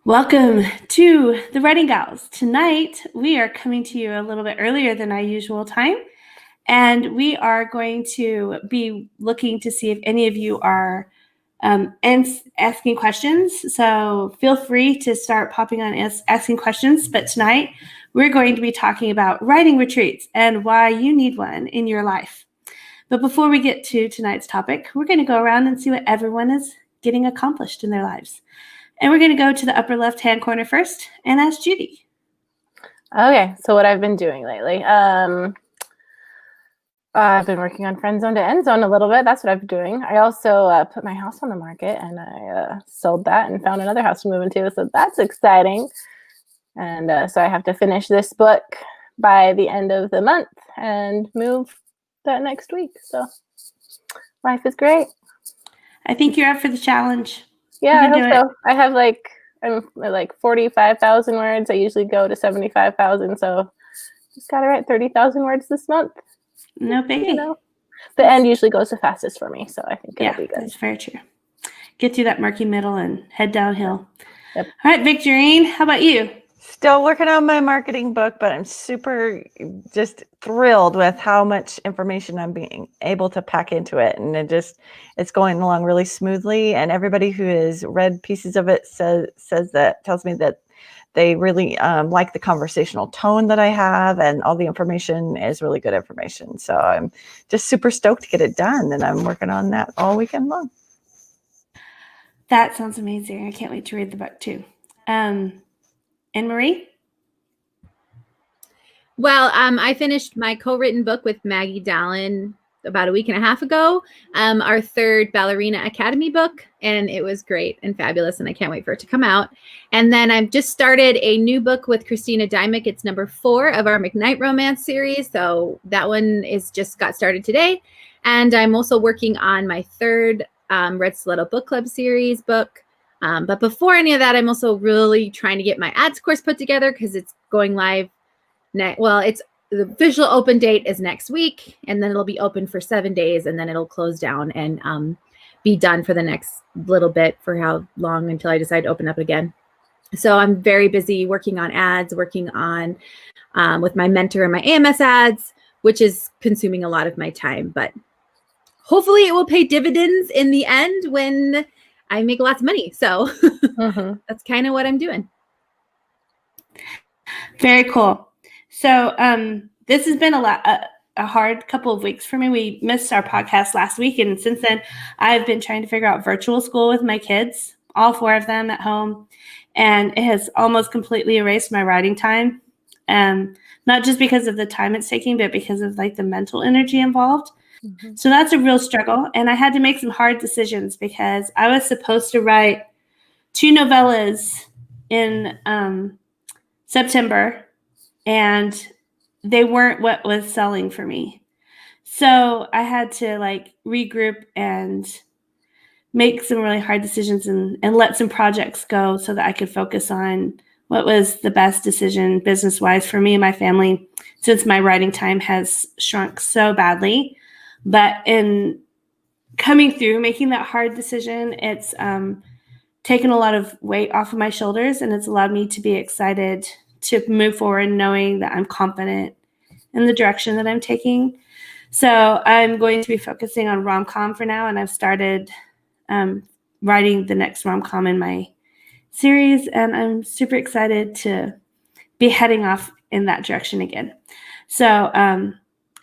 Welcome to the Writing Gals. Tonight, we are coming to you a little bit earlier than our usual time, and we are going to be looking to see if any of you are asking questions. So feel free to start popping on asking questions. But tonight, we're going to be talking about writing retreats and why you need one in your life. But before we get to tonight's topic, we're going to go around and see what everyone is getting accomplished in their lives. And we're going to go to the upper left-hand corner first and ask Judy. Okay, so what I've been doing lately. I've been working on Friend Zone to End Zone a little bit. That's what I've been doing. I also put my house on the market, and I sold that and found another house to move into, so that's exciting. And so I have to finish this book by the end of the month and move that next week. So life is great. I think you're up for the challenge. Yeah, I hope so. I'm like 45,000 words. I usually go to 75,000, so just got to write 30,000 words this month. No biggie. You know, the end usually goes the fastest for me, so I think it'll be good. That's very true. Get through that murky middle and head downhill. Yep. All right, Victorine, how about you? Still working on my marketing book, but I'm super just thrilled with how much information I'm being able to pack into it. And it's going along really smoothly. And everybody who has read pieces of it tells me that they really like the conversational tone that I have, and all the information is really good information. So I'm just super stoked to get it done, and I'm working on that all weekend long. That sounds amazing. I can't wait to read the book too. Anne-Marie? Well, I finished my co-written book with Maggie Dallin about a week and a half ago, our third Ballerina Academy book, and it was great and fabulous, and I can't wait for it to come out. And then I've just started a new book with Christina Dymick. It's number 4 of our McKnight romance series, so that one is just got started today. And I'm also working on my third Red Stiletto Book Club series book. But before any of that, I'm also really trying to get my ads course put together because it's going live the official open date is next week, and then it'll be open for 7 days, and then it'll close down and be done for the next little bit, for how long until I decide to open up again. So I'm very busy working on ads, working on with my mentor and my AMS ads, which is consuming a lot of my time, but hopefully it will pay dividends in the end when I make lots of money. So that's kind of what I'm doing. Very cool. So this has been a hard couple of weeks for me. We missed our podcast last week, and since then, I've been trying to figure out virtual school with my kids, all 4 of them at home, and it has almost completely erased my writing time. Not just because of the time it's taking, but because of like the mental energy involved. So that's a real struggle, and I had to make some hard decisions because I was supposed to write 2 novellas in September, and they weren't what was selling for me. So I had to like regroup and make some really hard decisions and let some projects go so that I could focus on what was the best decision business-wise for me and my family, since my writing time has shrunk so badly. But in coming through, making that hard decision, it's taken a lot of weight off of my shoulders, and it's allowed me to be excited to move forward knowing that I'm confident in the direction that I'm taking. So I'm going to be focusing on rom-com for now, and I've started writing the next rom-com in my series, and I'm super excited to be heading off in that direction again. So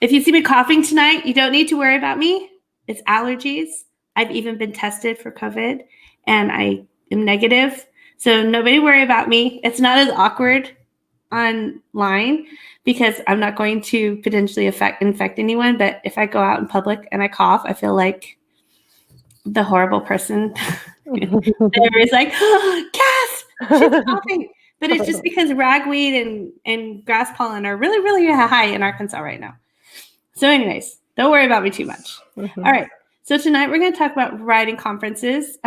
if you see me coughing tonight, you don't need to worry about me. It's allergies. I've even been tested for COVID, and I am negative. So nobody worry about me. It's not as awkward online because I'm not going to potentially infect anyone. But if I go out in public and I cough, I feel like the horrible person. Everybody's like, oh, gasp, she's coughing. But it's just because ragweed and grass pollen are really, really high in Arkansas right now. So anyways, don't worry about me too much. All right. So tonight we're going to talk about writing conferences.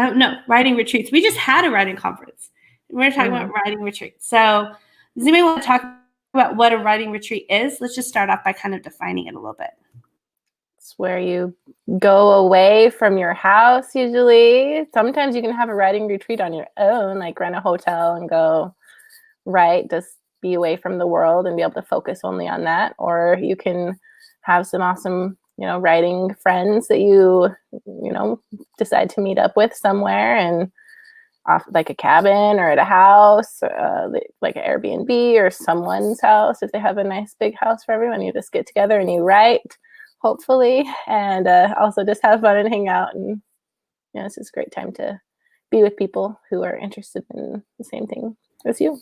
Writing retreats. We just had a writing conference. We're talking about writing retreats. So does anybody want to talk about what a writing retreat is? Let's just start off by kind of defining it a little bit. retreats where you go away from your house usually. Sometimes you can have a writing retreat on your own, like rent a hotel and go write, just be away from the world and be able to focus only on that. Or you can have some awesome, writing friends that you decide to meet up with somewhere and off like a cabin or at a house, like an Airbnb or someone's house. If they have a nice big house for everyone, you just get together and you write, hopefully, and also just have fun and hang out. And it's just a great time to be with people who are interested in the same thing as you.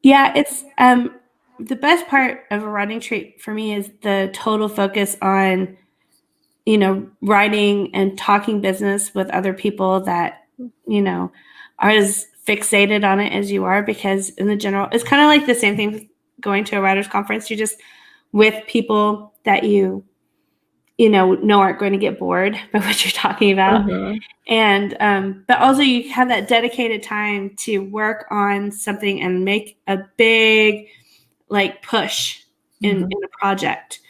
Yeah, it's the best part of a writing treat for me is the total focus on writing and talking business with other people that, are as fixated on it as you are, because in the general, it's kind of like the same thing with going to a writer's conference. You're just with people that you know aren't going to get bored by what you're talking about. Mm-hmm. And, but also you have that dedicated time to work on something and make a big push in a project.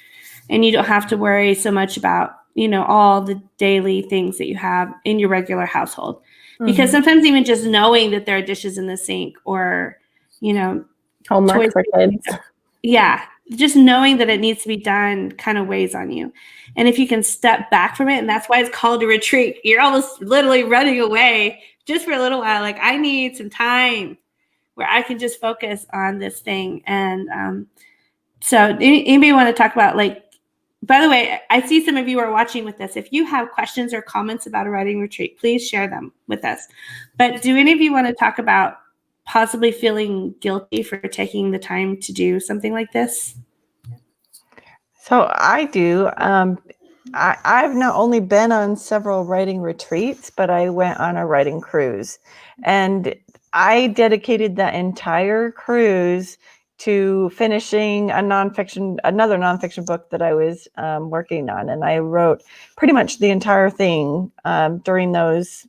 And you don't have to worry so much about, all the daily things that you have in your regular household. Because sometimes even just knowing that there are dishes in the sink or, homework for kids. Yeah. Just knowing that it needs to be done kind of weighs on you. And if you can step back from it, and that's why it's called a retreat, you're almost literally running away just for a little while. Like, I need some time where I can just focus on this thing. And so anybody want to talk about, by the way, I see some of you are watching with us. If you have questions or comments about a writing retreat, please share them with us. But do any of you want to talk about possibly feeling guilty for taking the time to do something like this? So I do. I've not only been on several writing retreats, but I went on a writing cruise. And I dedicated that entire cruise to finishing another nonfiction book that I was working on. And I wrote pretty much the entire thing during those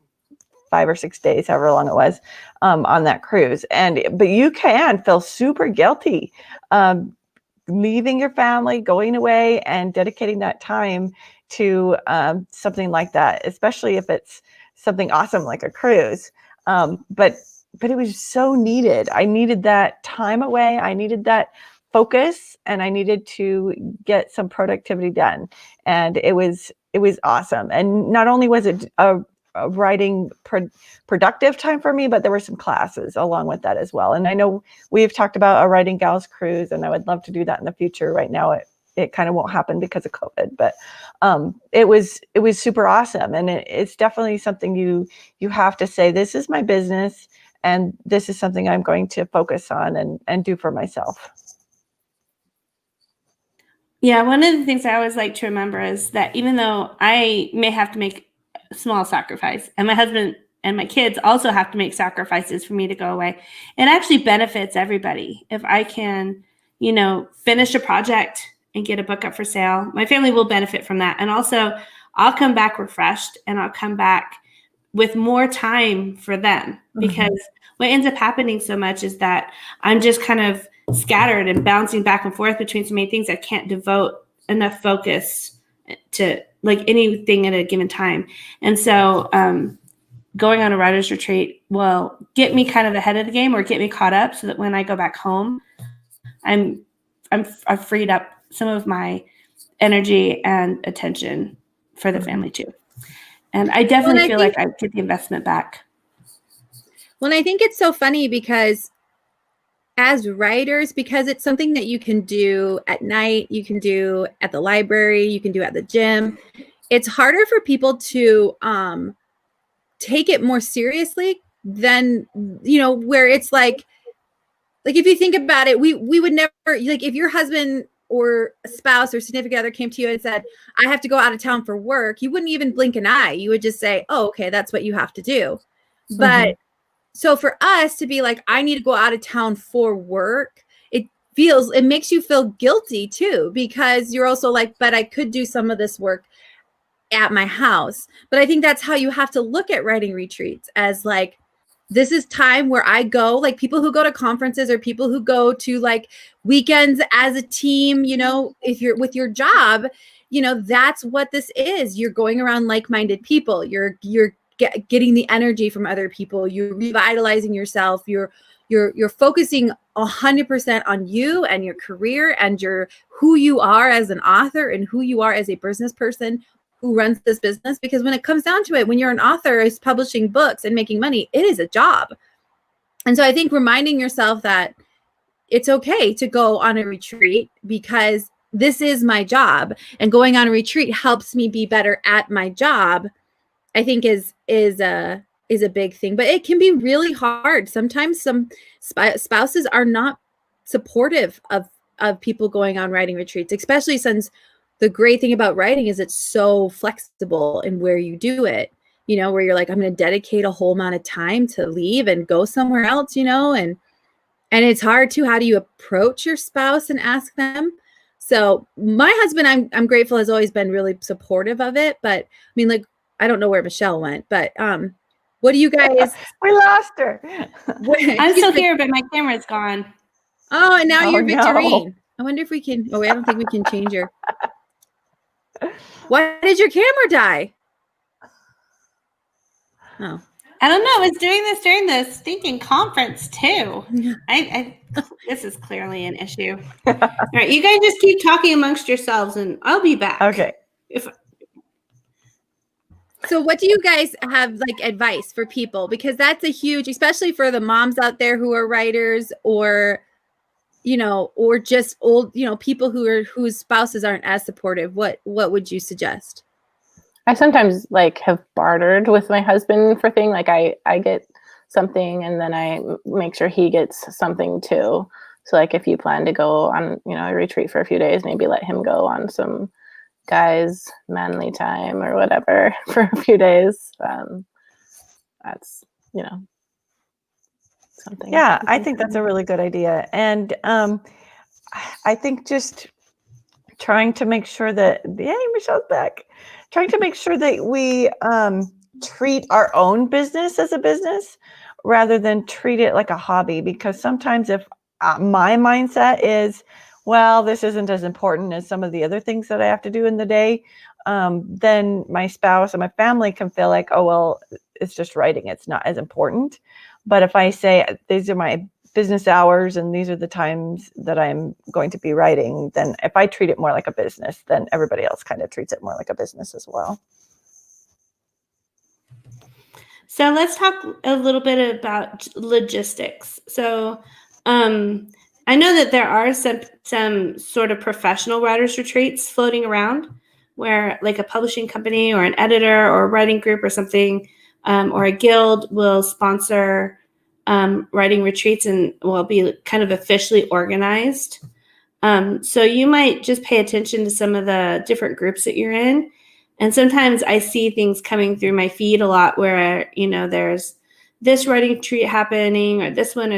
5 or 6 days, however long it was, on that cruise. But you can feel super guilty leaving your family, going away, and dedicating that time to something like that, especially if it's something awesome like a cruise. But it was so needed. I needed that time away. I needed that focus, and I needed to get some productivity done. And it was awesome. And not only was it a writing productive time for me, but there were some classes along with that as well. And I know we've talked about a writing gals cruise, and I would love to do that in the future. Right now it kind of won't happen because of COVID, but it was super awesome. And it's definitely something you have to say, this is my business and this is something I'm going to focus on and do for myself. Yeah, one of the things I always like to remember is that even though I may have to make a small sacrifice, and my husband and my kids also have to make sacrifices for me to go away, it actually benefits everybody. If I can, finish a project and get a book up for sale, my family will benefit from that. And also I'll come back refreshed, and I'll come back with more time for them, because what ends up happening so much is that I'm just kind of scattered and bouncing back and forth between so many things. I can't devote enough focus to anything at a given time. And so going on a writer's retreat will get me kind of ahead of the game, or get me caught up, so that when I go back home, I've freed up some of my energy and attention for the family too. And I definitely feel like I get the investment back. Well, I think it's so funny because as writers, because it's something that you can do at night, you can do at the library, you can do at the gym, it's harder for people to take it more seriously than, where it's like if you think about it, we would never, if your husband or a spouse or significant other came to you and said, I have to go out of town for work, you wouldn't even blink an eye. You would just say, oh, okay, that's what you have to do. But so for us to be like, I need to go out of town for work, it makes you feel guilty too, because you're also like, but I could do some of this work at my house. But I think that's how you have to look at writing retreats, as this is time where I go, like people who go to conferences or people who go to like weekends as a team, you know, if you're with your job, you know, that's what this is. You're going around like-minded people. You're getting the energy from other people. You're revitalizing yourself. You're focusing 100% on you and your career and who you are as an author and who you are as a business person who runs this business. Because when it comes down to it, when you're an author is publishing books and making money, it is a job. And so I think reminding yourself that it's okay to go on a retreat because this is my job, and going on a retreat helps me be better at my job, I think is a big thing. But it can be really hard. Sometimes some spouses are not supportive of people going on writing retreats, especially since the great thing about writing is it's so flexible in where you do it, you know, where you're like, I'm going to dedicate a whole amount of time to leave and go somewhere else, you know, and it's hard too. How do you approach your spouse and ask them? So my husband, I'm grateful, has always been really supportive of it. But I mean, like, I don't know where Michelle went, but what do you guys? We lost her. I'm still here, but my camera's gone. Oh, and now Oh, you're Victorine. no. I wonder if we can. Oh, I don't think we can change her. Why did your camera die? Oh, I don't know. I was doing this during the stinking conference too. This is clearly an issue. All right, you guys just keep talking amongst yourselves, and I'll be back. Okay. So what do you guys have like advice for people? Because that's a huge, especially for the moms out there who are writers, or, you know, or just old, you know, people whose spouses aren't as supportive. What would you suggest? I sometimes like have bartered with my husband for things. Like I get something and then I make sure he gets something too. So like if you plan to go on, you know, a retreat for a few days, maybe let him go on some guys manly time or whatever for a few days. That's, you know, something. Yeah, I think that's a really good idea. And I think just trying to make sure that, yay, Michelle's back. Trying to make sure that we treat our own business as a business rather than treat it like a hobby. Because sometimes if my mindset is, well, this isn't as important as some of the other things that I have to do in the day, then my spouse and my family can feel like, oh, well, it's just writing. It's not as important. But if I say, these are my business hours and these are the times that I'm going to be writing, then if I treat it more like a business, then everybody else kind of treats it more like a business as well. So let's talk a little bit about logistics. So I know that there are some sort of professional writers retreats floating around where like a publishing company or an editor or a writing group or something or a guild will sponsor writing retreats and will be kind of officially organized. So you might just pay attention to some of the different groups that you're in. And sometimes I see things coming through my feed a lot where, you know, there's this writing retreat happening or this one.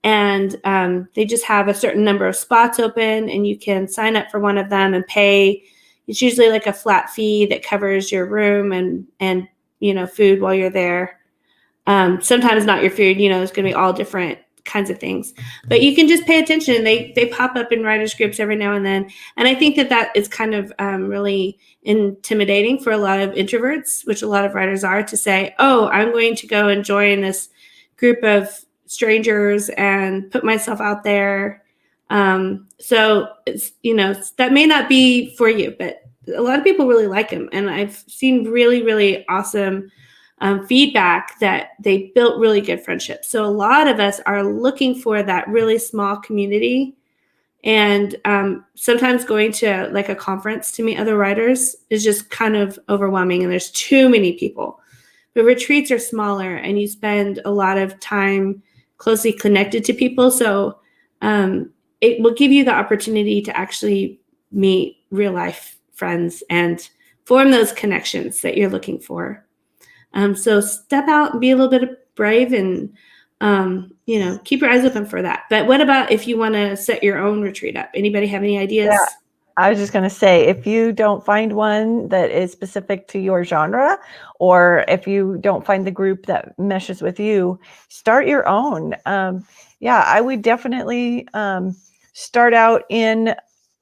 And they just have a certain number of spots open and you can sign up for one of them and pay. It's usually like a flat fee that covers your room and you know, food while you're there. Sometimes not your food, you know, it's going to be all different kinds of things, but you can just pay attention. They pop up in writers groups every now and then. And I think that is kind of really intimidating for a lot of introverts, which a lot of writers are, to say, oh, I'm going to go and join this group of strangers and put myself out there. So it's, you know, that may not be for you, but a lot of people really like them. And I've seen really, really awesome feedback that they built really good friendships. So a lot of us are looking for that really small community. And sometimes going to like a conference to meet other writers is just kind of overwhelming and there's too many people. But retreats are smaller and you spend a lot of time closely connected to people. So it will give you the opportunity to actually meet real life friends and form those connections that you're looking for. So step out and be a little bit brave and, you know, keep your eyes open for that. But what about if you want to set your own retreat up? Anybody have any ideas? I was just going to say, if you don't find one that is specific to your genre, or if you don't find the group that meshes with you, start your own. Yeah, I would definitely start out in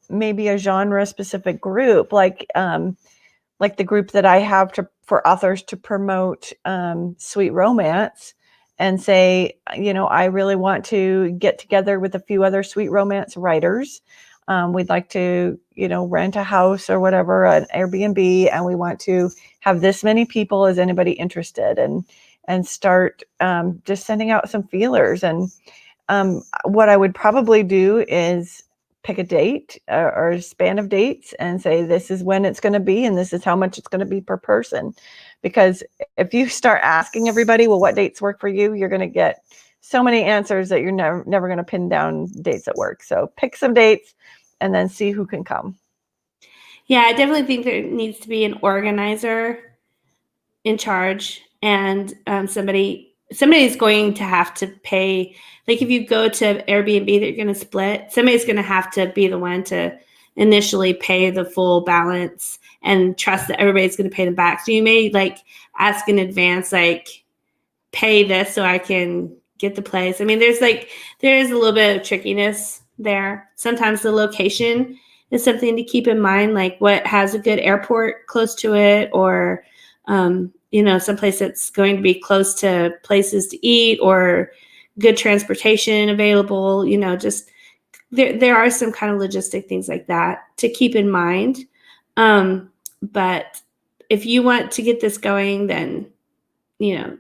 maybe a genre specific group, like the group that I have for authors to promote sweet romance, and say, I really want to get together with a few other sweet romance writers. We'd like to, rent a house or whatever, an Airbnb, and we want to have this many people. Is anybody interested? And start just sending out some feelers. And what I would probably do is pick a date or a span of dates and say, this is when it's going to be, and this is how much it's going to be per person. Because if you start asking everybody, well, what dates work for you, you're going to get so many answers that you're never going to pin down dates that work. So pick some dates and then see who can come. Yeah, I definitely think there needs to be an organizer in charge, and somebody's going to have to pay. Like if you go to Airbnb that you're going to split, somebody's going to have to be the one to initially pay the full balance and trust that everybody's going to pay them back. So you may like ask in advance, like, pay this so I can get the place. I mean, there is a little bit of trickiness there. Sometimes the location is something to keep in mind, like what has a good airport close to it, or someplace that's going to be close to places to eat or good transportation available. Just there are some kind of logistic things like that to keep in mind. But if you want to get this going, then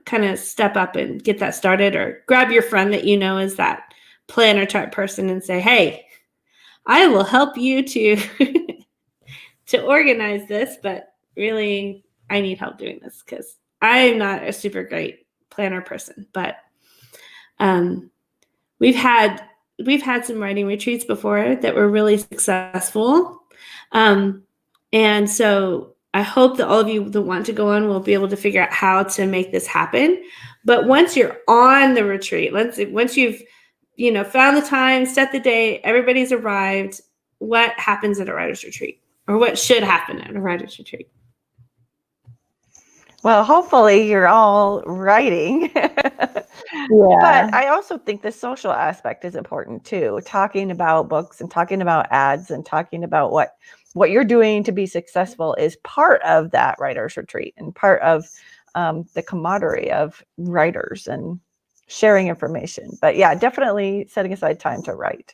kind of step up and get that started, or grab your friend that is that planner type person and say, hey, I will help you to to organize this, but really I need help doing this because I'm not a super great planner person. But we've had some writing retreats before that were really successful. And so I hope that all of you that want to go on will be able to figure out how to make this happen. But once you're on the retreat, once you've found the time, set the date, everybody's arrived, what happens at a writer's retreat, or what should happen at a writer's retreat? Well, hopefully you're all writing. Yeah. But I also think the social aspect is important too. Talking about books and talking about ads and talking about what you're doing to be successful is part of that writer's retreat and part of the camaraderie of writers and sharing information. But yeah, definitely setting aside time to write.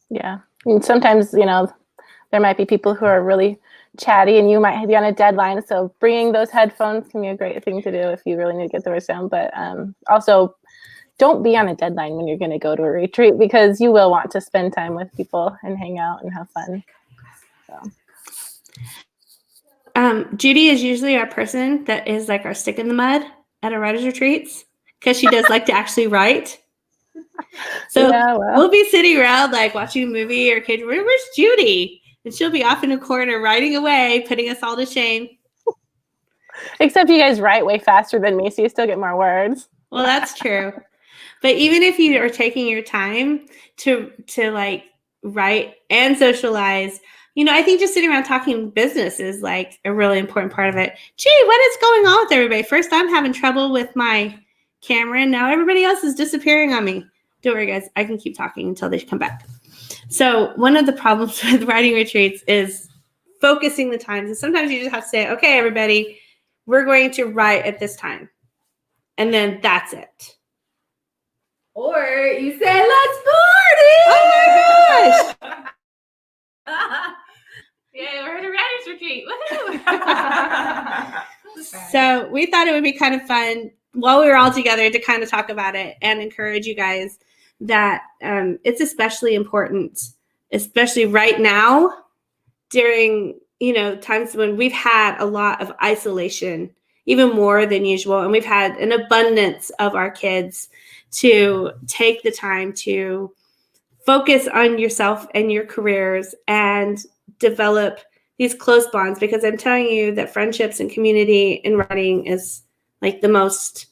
Yeah. And sometimes, there might be people who are really chatty and you might be on a deadline. So bringing those headphones can be a great thing to do if you really need to get the words down. But also don't be on a deadline when you're going to go to a retreat, because you will want to spend time with people and hang out and have fun. So. Judy is usually our person that is like our stick in the mud at our writer's retreats, because she does like to actually write. So yeah, we'll be sitting around like watching a movie or kid. Where's Judy? And she'll be off in a corner writing away, putting us all to shame. Except you guys write way faster than me, so you still get more words. Well, that's true. But even if you are taking your time to like write and socialize, I think just sitting around talking business is like a really important part of it. Gee, what is going on with everybody? First, I'm having trouble with my camera, and now everybody else is disappearing on me. Don't worry, guys. I can keep talking until they come back. So one of the problems with writing retreats is focusing the times. And sometimes you just have to say, okay, everybody, we're going to write at this time. And then that's it. Or you say, let's party! Oh my gosh! Yeah, we're at a writer's retreat. Woohoo! So we thought it would be kind of fun while we were all together to kind of talk about it and encourage you guys that it's especially important, especially right now during, times when we've had a lot of isolation, even more than usual. And we've had an abundance of our kids to take the time to focus on yourself and your careers and develop these close bonds, because I'm telling you that friendships and community in writing is like the most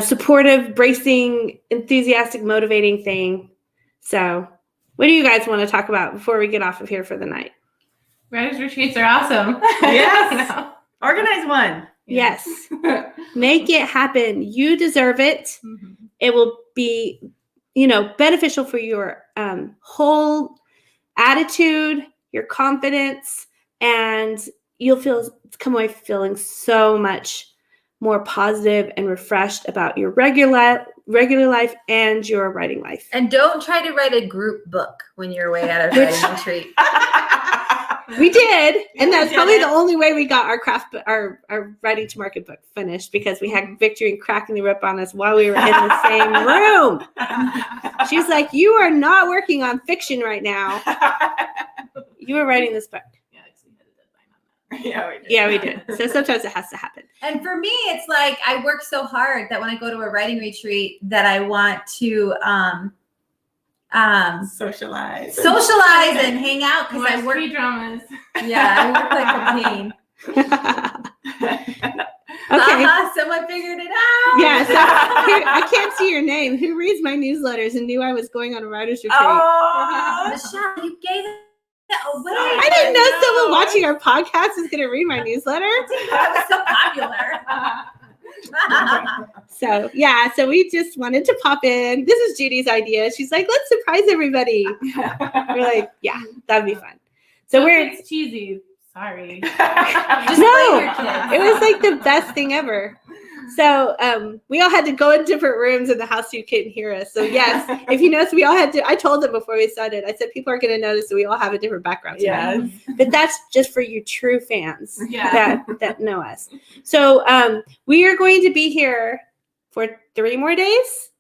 supportive, bracing, enthusiastic, motivating thing. So What do you guys want to talk about before we get off of here for the night? Writers' retreats are awesome. Yes. No. Organize one. Yes. Make it happen. You deserve it. Mhm. It will be, beneficial for your whole attitude, your confidence, and you'll come away feeling so much more positive and refreshed about your regular life and your writing life. And don't try to write a group book when you're away at a writing retreat. We did, and that's did probably it. the only way we got our writing to market book finished, because we had Victory cracking the whip on us while we were in the same room. She's like, "You are not working on fiction right now. You are writing this book." Yeah, we did. Yeah, we did. So sometimes it has to happen. And for me, it's like I work so hard that when I go to a writing retreat that I want to Socialize. socialize and hang out because I work. dramas. Yeah, I work like a pain. Okay. Someone figured it out. Yeah, so here, I can't see your name. Who reads my newsletters and knew I was going on a writer's retreat? Oh, Michelle, you gave it away. I didn't know someone watching our podcast is going to read my newsletter. That was so popular. So, yeah, so we just wanted to pop in. This is Judy's idea. She's like, let's surprise everybody. We're like, yeah, that'd be fun. So It's cheesy. Sorry. Just No, blame your kids. it was like the best thing ever. So we all had to go in different rooms in the house so you couldn't hear us. So yes, if you notice, we all had to, I told them before we started, I said, people are going to notice that we all have a different background tonight. yes. But that's just for you true fans Yeah. that know us. So we are going to be here for 3 more days.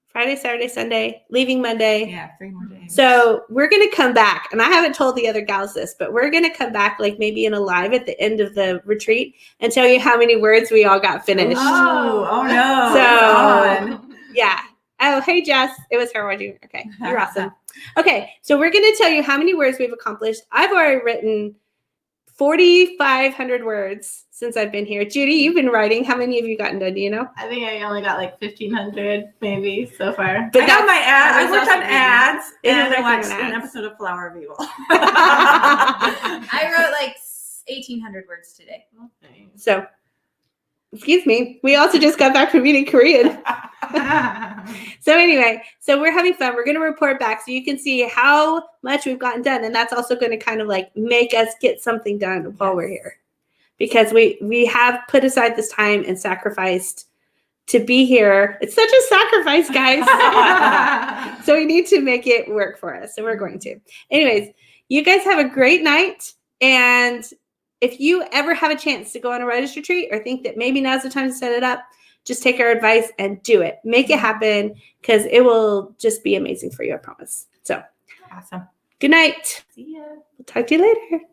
Friday, Saturday, Sunday, leaving Monday. Yeah, 3 more days. So we're going to come back, and I haven't told the other gals this, but we're going to come back like maybe in a live at the end of the retreat and tell you how many words we all got finished. Oh no. So- It's on. Yeah. Oh, hey, Jess. It was her watching. Okay. You're awesome. Okay. So we're going to tell you how many words we've accomplished. I've already written 4,500 words since I've been here. Judy, you've been writing. How many have you gotten done? Do you know? I think I only got like 1,500 maybe so far. But I got my ad. I I was worked also on reading. ads, It and was I working watched on an ads. episode of Flower of Evil. I wrote like 1,800 words today. So, excuse me. We also just got back from eating Korean. So anyway, so we're having fun. We're going to report back so you can see how much we've gotten done. And that's also going to kind of like make us get something done while we're here. Because we have put aside this time and sacrificed to be here. It's such a sacrifice, guys. So we need to make it work for us. So we're going to. Anyways, you guys have a great night. And if you ever have a chance to go on a writer's retreat or think that maybe now's the time to set it up, just take our advice and do it. Make it happen, because it will just be amazing for you, I promise. So Awesome. good night. See ya. We'll talk to you later.